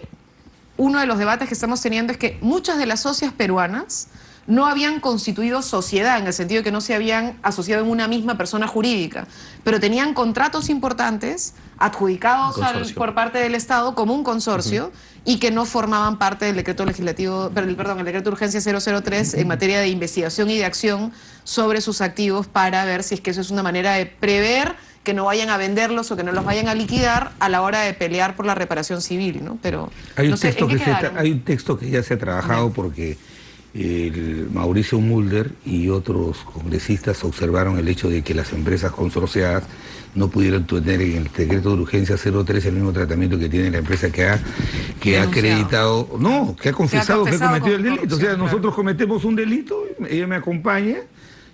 uno de los debates que estamos teniendo es que muchas de las socias peruanas no habían constituido sociedad, en el sentido de que no se habían asociado en una misma persona jurídica, pero tenían contratos importantes adjudicados por parte del Estado como un consorcio y que no formaban parte del decreto legislativo, perdón, el decreto de urgencia 003 en materia de investigación y de acción sobre sus activos, para ver si es que eso es una manera de prever que no vayan a venderlos o que no los vayan a liquidar a la hora de pelear por la reparación civil, ¿no? Pero hay un, no sé, hay un texto que ya se ha trabajado porque el Mauricio Mulder y otros congresistas observaron el hecho de que las empresas consorciadas no pudieron tener en el decreto de urgencia 03 el mismo tratamiento que tiene la empresa que ha acreditado, no, que ha confesado que ha cometido el delito. O sea, nosotros cometemos un delito, ella me acompaña,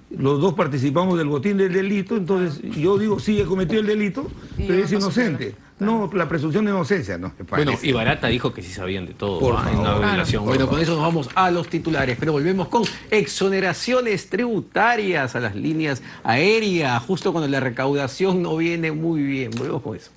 los dos participamos del botín del delito, entonces yo digo sí, he cometido el delito, pero es inocente. No, la presunción de inocencia, ¿no? Bueno, y Barata dijo que sí sabían de todo. Por favor, en la revelación. Bueno, favor. con eso nos vamos a los titulares, pero volvemos con exoneraciones tributarias a las líneas aéreas, justo cuando la recaudación no viene muy bien. Volvemos con eso.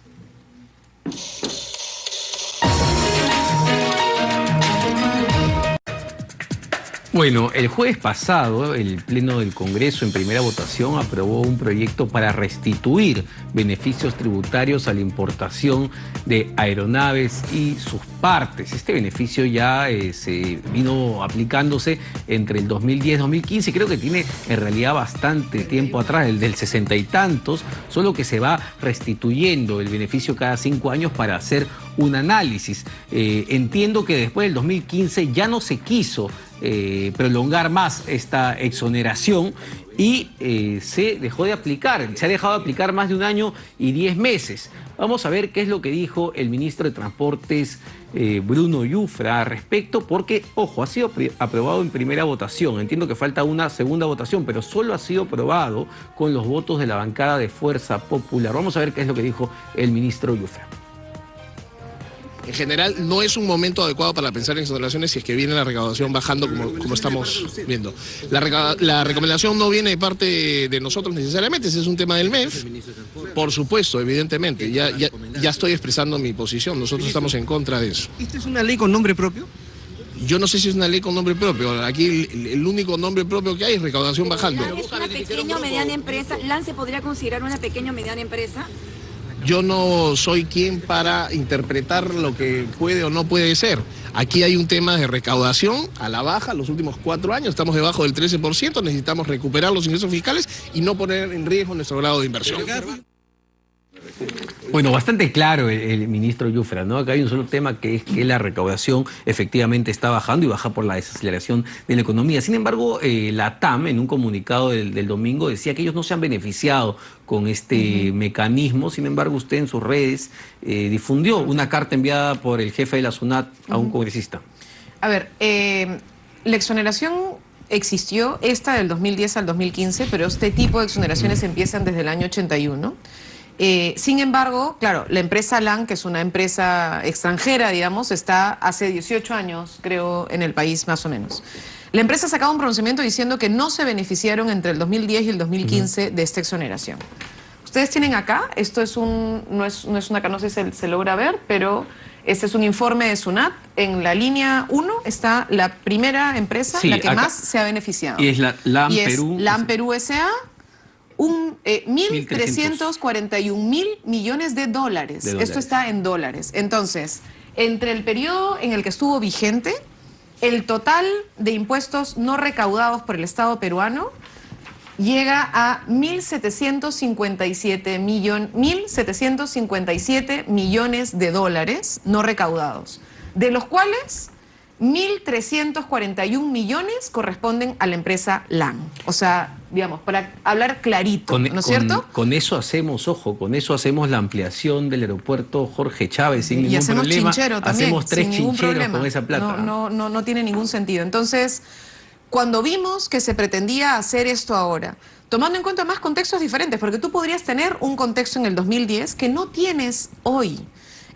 Bueno, el jueves pasado, el Pleno del Congreso en primera votación aprobó un proyecto para restituir beneficios tributarios a la importación de aeronaves y sus partes. Este beneficio ya se vino aplicándose entre el 2010 y 2015, creo que tiene en realidad bastante tiempo atrás, el del 60 y tantos, solo que se va restituyendo el beneficio cada 5 años para hacer un análisis. Entiendo que después del 2015 ya no se quiso prolongar más esta exoneración y se dejó de aplicar, se ha dejado de aplicar más de 1 año y 10 meses. Vamos a ver qué es lo que dijo el ministro de Transportes, Bruno Yufra, al respecto, porque, ojo, ha sido aprobado en primera votación. Entiendo que falta una segunda votación, pero solo ha sido aprobado con los votos de la bancada de Fuerza Popular. Vamos a ver qué es lo que dijo el ministro Yufra. En general, no es un momento adecuado para pensar en exoneraciones si es que viene la recaudación bajando como estamos viendo. La recomendación no viene de parte de nosotros necesariamente, ese es un tema del MEF. Por supuesto, evidentemente, ya estoy expresando mi posición, nosotros estamos en contra de eso. ¿Esta es una ley con nombre propio? Yo no sé si es una ley con nombre propio, aquí el único nombre propio que hay es recaudación bajando. ¿Es una pequeña o mediana empresa? ¿LAN se podría considerar una pequeña o mediana empresa? Yo no soy quien para interpretar lo que puede o no puede ser. Aquí hay un tema de recaudación a la baja. Los últimos 4 años estamos debajo del 13%, necesitamos recuperar los ingresos fiscales y no poner en riesgo nuestro grado de inversión. Bueno, bastante claro el ministro Yufra, ¿no? Acá hay un solo tema, que es que la recaudación efectivamente está bajando y baja por la desaceleración de la economía. Sin embargo, la TAM, en un comunicado del domingo, decía que ellos no se han beneficiado con este mecanismo. Sin embargo, usted en sus redes difundió una carta enviada por el jefe de la SUNAT a un congresista. A ver, la exoneración existió, esta del 2010 al 2015, pero este tipo de exoneraciones empiezan desde el año 81. Sin embargo, claro, la empresa LAN, que es una empresa extranjera, digamos, está hace 18 años, creo, en el país más o menos. La empresa ha sacado un pronunciamiento diciendo que no se beneficiaron entre el 2010 y el 2015 de esta exoneración. Ustedes tienen acá, esto es no es una, no sé si se logra ver, pero este es un informe de SUNAT. En la línea 1 está la primera empresa, sí, la que acá más se ha beneficiado. Y es la LAN Perú. LAN Perú S.A., 1.341.000 millones de dólares. Esto está en dólares. Entonces, entre el periodo en el que estuvo vigente, el total de impuestos no recaudados por el Estado peruano llega a 1.757 millones de dólares no recaudados, de los cuales 1.341 millones corresponden a la empresa LAN. O sea, digamos, para hablar clarito, ¿no es cierto? Con eso hacemos, ojo, con eso hacemos la ampliación del aeropuerto Jorge Chávez sin ningún problema. Y hacemos chinchero también, hacemos 3 chincheros con esa plata. No tiene ningún sentido. Entonces, cuando vimos que se pretendía hacer esto ahora, tomando en cuenta más contextos diferentes, porque tú podrías tener un contexto en el 2010 que no tienes hoy.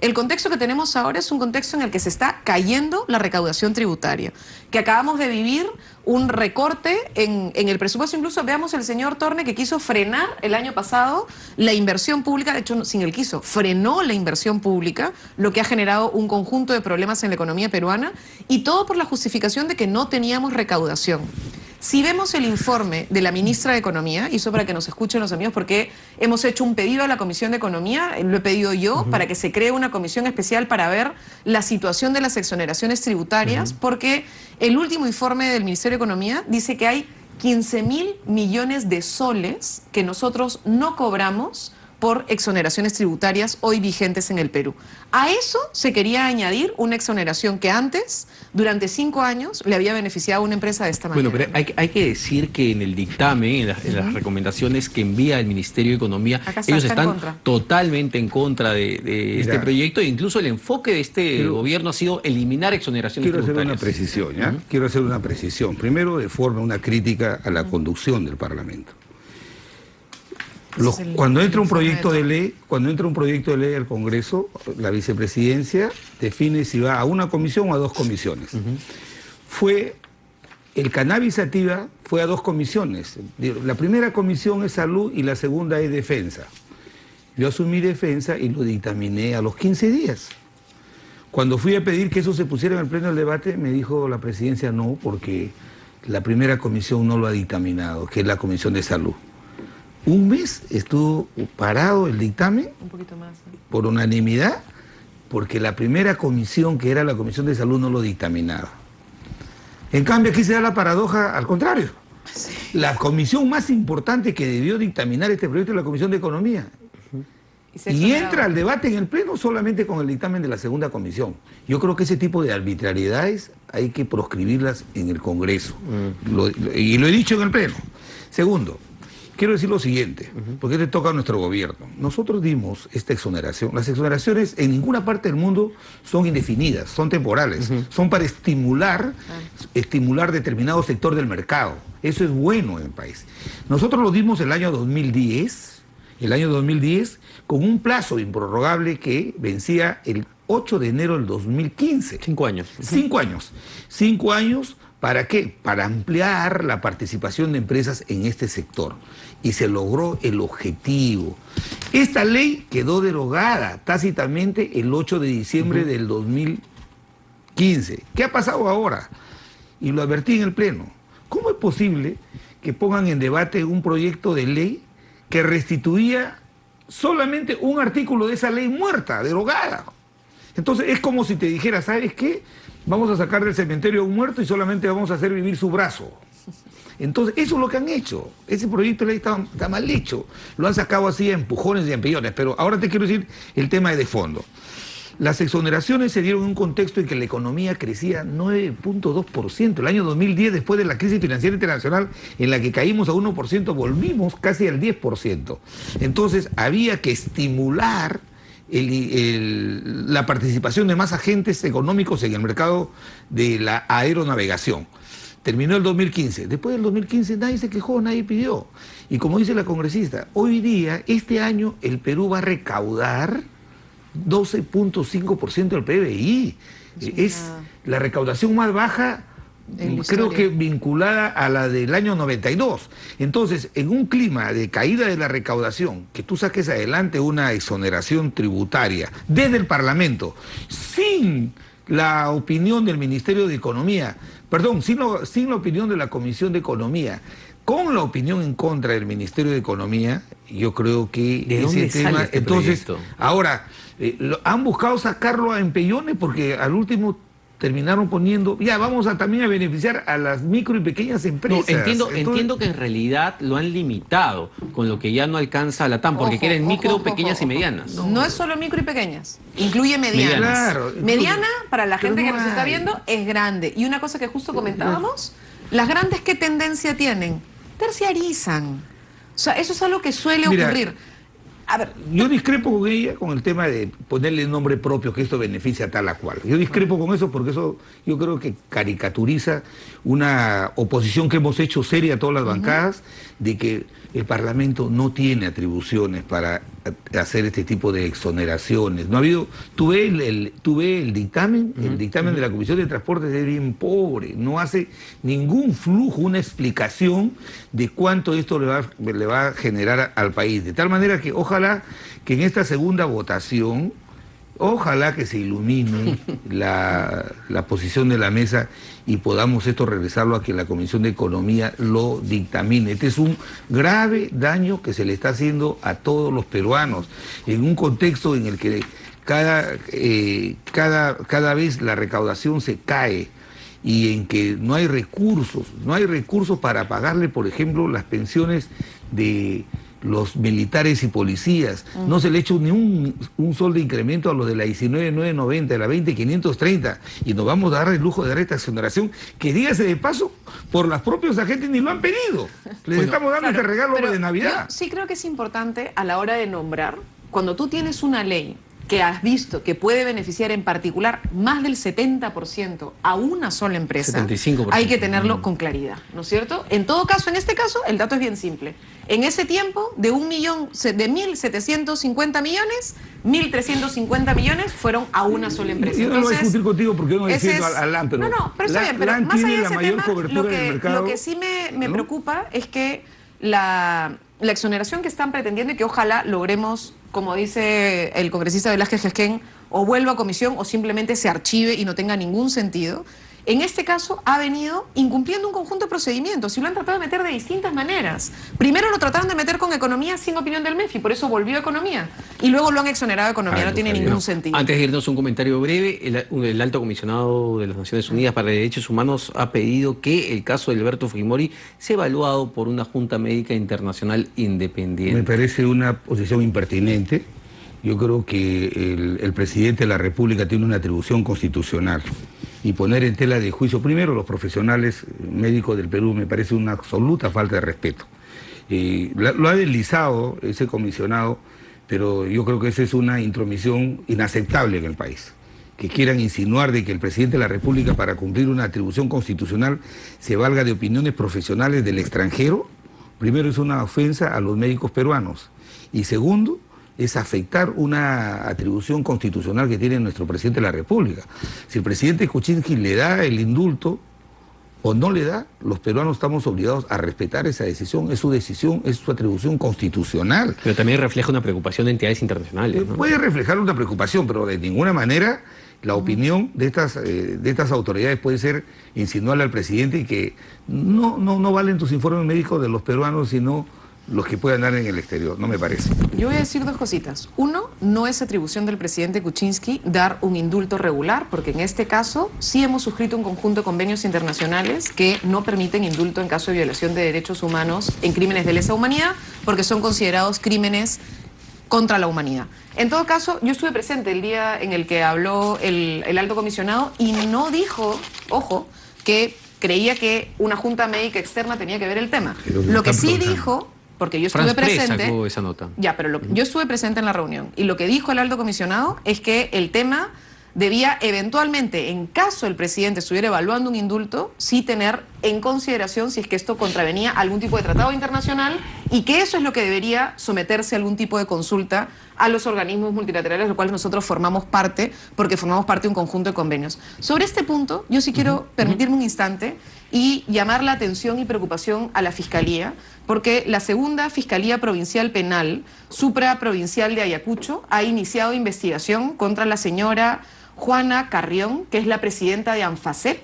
El contexto que tenemos ahora es un contexto en el que se está cayendo la recaudación tributaria, que acabamos de vivir un recorte en el presupuesto. Incluso veamos el señor Torne, que quiso frenar el año pasado la inversión pública, de hecho sin el quiso, frenó la inversión pública, lo que ha generado un conjunto de problemas en la economía peruana, y todo por la justificación de que no teníamos recaudación. Si vemos el informe de la ministra de Economía, y eso para que nos escuchen los amigos, porque hemos hecho un pedido a la Comisión de Economía, lo he pedido yo, para que se cree una comisión especial para ver la situación de las exoneraciones tributarias, porque el último informe del Ministerio de Economía dice que hay 15.000 millones de soles que nosotros no cobramos por exoneraciones tributarias hoy vigentes en el Perú. A eso se quería añadir una exoneración que antes, durante 5 años, le había beneficiado a una empresa de esta manera. Bueno, pero hay que decir que en el dictamen, en las recomendaciones que envía el Ministerio de Economía, ellos están totalmente en contra de este proyecto, e incluso el enfoque de este gobierno ha sido eliminar exoneraciones tributarias. Quiero hacer una precisión, ¿ya? Quiero hacer una precisión. Primero, de forma, una crítica a la conducción del Parlamento. Cuando entra un proyecto de ley, al Congreso, la vicepresidencia define si va a una comisión o a 2 comisiones. El cannabis sativa fue a 2 comisiones. La primera comisión es salud y la segunda es defensa. Yo asumí defensa y lo dictaminé a los 15 días. Cuando fui a pedir que eso se pusiera en el pleno del debate, me dijo la presidencia no, porque la primera comisión no lo ha dictaminado, que es la comisión de salud. Un mes estuvo parado el dictamen, un poquito más, por unanimidad, porque la primera comisión, que era la Comisión de Salud, no lo dictaminaba. En cambio, aquí se da la paradoja al contrario. Sí. La comisión más importante que debió dictaminar este proyecto es la Comisión de Economía. Y entra al debate en el Pleno solamente con el dictamen de la segunda comisión. Yo creo que ese tipo de arbitrariedades hay que proscribirlas en el Congreso. Y lo he dicho en el Pleno. Segundo, quiero decir lo siguiente, porque te toca a nuestro gobierno. Nosotros dimos esta exoneración. Las exoneraciones en ninguna parte del mundo son indefinidas, son temporales. Son para estimular determinado sector del mercado. Eso es bueno en el país. Nosotros lo dimos el año 2010, con un plazo improrrogable que vencía el 8 de enero del 2015. 5 años. 5 años. 5 años, ¿para qué? Para ampliar la participación de empresas en este sector. Y se logró el objetivo. Esta ley quedó derogada tácitamente el 8 de diciembre del 2015. ¿Qué ha pasado ahora? Y lo advertí en el Pleno. ¿Cómo es posible que pongan en debate un proyecto de ley que restituía solamente un artículo de esa ley muerta, derogada? Entonces es como si te dijera, ¿sabes qué? Vamos a sacar del cementerio a un muerto y solamente vamos a hacer vivir su brazo. Entonces eso es lo que han hecho. Ese proyecto de ley está mal hecho. Lo han sacado así a empujones y a empellones. Pero ahora te quiero decir el tema de fondo. Las exoneraciones se dieron en un contexto en que la economía crecía 9.2%. El año 2010, después de la crisis financiera internacional, en la que caímos a 1%, volvimos casi al 10%. Entonces había que estimular la participación de más agentes económicos en el mercado de la aeronavegación. Terminó el 2015. Después del 2015 nadie se quejó, nadie pidió. Y como dice la congresista, hoy día, este año, el Perú va a recaudar 12.5% del PBI. Es la recaudación más baja, creo que vinculada a la del año 92. Entonces, en un clima de caída de la recaudación, que tú saques adelante una exoneración tributaria desde el Parlamento, sin la opinión del Ministerio de Economía, perdón, sin la opinión de la Comisión de Economía, con la opinión en contra del Ministerio de Economía, yo creo que ese tema... Entonces, ahora, han buscado sacarlo a empellones porque al último terminaron poniendo, ya vamos a también a beneficiar a las micro y pequeñas empresas. No, entiendo que en realidad lo han limitado con lo que ya no alcanza la TAM, porque quieren micro, pequeñas y medianas. No es solo micro y pequeñas, incluye medianas. Claro, mediana, para la gente que nos está viendo, es grande. Y una cosa que justo comentábamos, las grandes, ¿qué tendencia tienen? Terciarizan. O sea, eso es algo que suele ocurrir. A ver, yo discrepo con ella con el tema de ponerle nombre propio, que esto beneficia a tal a cual. Yo discrepo con eso porque eso yo creo que caricaturiza una oposición que hemos hecho seria a todas las bancadas, de que el Parlamento no tiene atribuciones para hacer este tipo de exoneraciones. No ha habido, tuve el dictamen de la Comisión de Transportes es bien pobre, no hace ningún flujo, una explicación de cuánto esto le va a generar al país. De tal manera que ojalá que en esta segunda votación, ojalá que se ilumine la posición de la mesa y podamos esto regresarlo a que la Comisión de Economía lo dictamine. Este es un grave daño que se le está haciendo a todos los peruanos, en un contexto en el que cada vez la recaudación se cae y en que no hay recursos para pagarle, por ejemplo, las pensiones de los militares y policías. No se le ha hecho ni un sol de incremento a los de la 19.990, de la 20.530, y nos vamos a dar el lujo de dar esta exoneración, que dígase de paso, por los propios agentes ni lo han pedido. Les estamos dando este regalo de Navidad. Yo sí creo que es importante a la hora de nombrar, cuando tú tienes una ley que has visto que puede beneficiar en particular más del 70% a una sola empresa, 75%. Hay que tenerlo con claridad, ¿no es cierto? En todo caso, en este caso, el dato es bien simple. En ese tiempo, de 1.750 millones, 1.350 millones fueron a una sola empresa. Yo no voy a discutir contigo porque yo no defiendo a LAN, pero pero está bien, pero LAN más allá tiene de la ese mayor tema, cobertura del mercado. lo que sí me preocupa es que la exoneración que están pretendiendo y que ojalá logremos, como dice el congresista Velázquez Gesquén, o vuelva a comisión o simplemente se archive y no tenga ningún sentido, en este caso ha venido incumpliendo un conjunto de procedimientos y lo han tratado de meter de distintas maneras. Primero lo trataron de meter con economía sin opinión del MEF y por eso volvió a economía. Y luego lo han exonerado de economía, no tiene ningún sentido. Antes de irnos, un comentario breve. El alto comisionado de las Naciones Unidas para Derechos Humanos ha pedido que el caso de Alberto Fujimori sea evaluado por una Junta Médica Internacional independiente. Me parece una posición impertinente. Yo creo que el presidente de la República tiene una atribución constitucional y poner en tela de juicio primero los profesionales médicos del Perú me parece una absoluta falta de respeto. Lo ha deslizado ese comisionado, pero yo creo que esa es una intromisión inaceptable en el país. Que quieran insinuar de que el presidente de la República, para cumplir una atribución constitucional, se valga de opiniones profesionales del extranjero, primero es una ofensa a los médicos peruanos y segundo, es afectar una atribución constitucional que tiene nuestro presidente de la República. Si el presidente Kuczynski le da el indulto o no le da, los peruanos estamos obligados a respetar esa decisión, es su atribución constitucional. Pero también refleja una preocupación de entidades internacionales, ¿no? Puede reflejar una preocupación, pero de ninguna manera la opinión de estas autoridades puede ser insinuarle al presidente y que no valen tus informes médicos de los peruanos, sino los que puedan dar en el exterior, no me parece. Yo voy a decir dos cositas. Uno, no es atribución del presidente Kuczynski dar un indulto regular, porque en este caso sí hemos suscrito un conjunto de convenios internacionales que no permiten indulto en caso de violación de derechos humanos en crímenes de lesa humanidad, porque son considerados crímenes contra la humanidad. En todo caso, yo estuve presente el día en el que habló el alto comisionado y no dijo, ojo, que creía que una junta médica externa tenía que ver el tema. Lo que sí dijo, porque yo estuve presente, sacó esa nota. Ya, pero yo estuve presente en la reunión y lo que dijo el alto comisionado es que el tema debía eventualmente, en caso el presidente estuviera evaluando un indulto, sí tener en consideración si es que esto contravenía algún tipo de tratado internacional y que eso es lo que debería someterse a algún tipo de consulta a los organismos multilaterales, de los cuales nosotros formamos parte, porque formamos parte de un conjunto de convenios. Sobre este punto, yo sí quiero permitirme un instante y llamar la atención y preocupación a la Fiscalía, porque la segunda Fiscalía Provincial Penal, supraprovincial de Ayacucho, ha iniciado investigación contra la señora Juana Carrión, que es la presidenta de ANFACEP,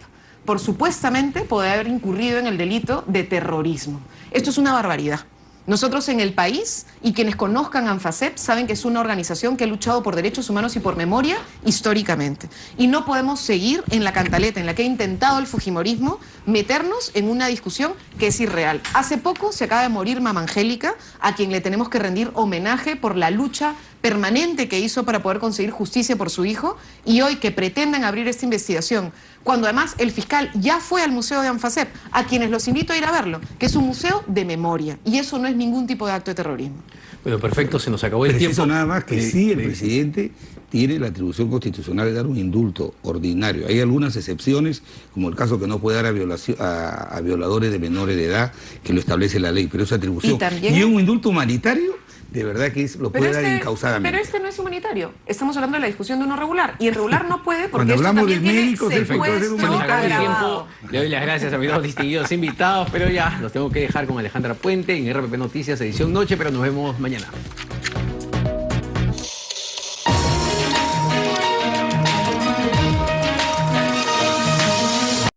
por supuestamente poder haber incurrido en el delito de terrorismo. Esto es una barbaridad. Nosotros en el país, y quienes conozcan ANFACEP saben que es una organización que ha luchado por derechos humanos y por memoria históricamente. Y no podemos seguir en la cantaleta en la que ha intentado el fujimorismo meternos en una discusión que es irreal. Hace poco se acaba de morir Mama Angélica, a quien le tenemos que rendir homenaje por la lucha permanente que hizo para poder conseguir justicia por su hijo, y hoy que pretenden abrir esta investigación, cuando además el fiscal ya fue al museo de ANFACEP, a quienes los invito a ir a verlo, que es un museo de memoria, y eso no es ningún tipo de acto de terrorismo. Bueno, perfecto, se nos acabó el Preciso tiempo. Nada más que sí, el presidente tiene la atribución constitucional de dar un indulto ordinario. Hay algunas excepciones, como el caso que no puede dar a violadores de menores de edad, que lo establece la ley, pero esa atribución. Y un indulto humanitario de verdad que lo puede dar incausadamente. Pero este no es humanitario. Estamos hablando de la discusión de uno regular. Y el regular no puede porque Cuando esto hablamos también de tiene médicos, el factor de secuestro humanitario. agravado. Le doy las gracias a mis dos distinguidos invitados, pero ya los tengo que dejar con Alejandra Puente en RPP Noticias, edición noche, pero nos vemos mañana.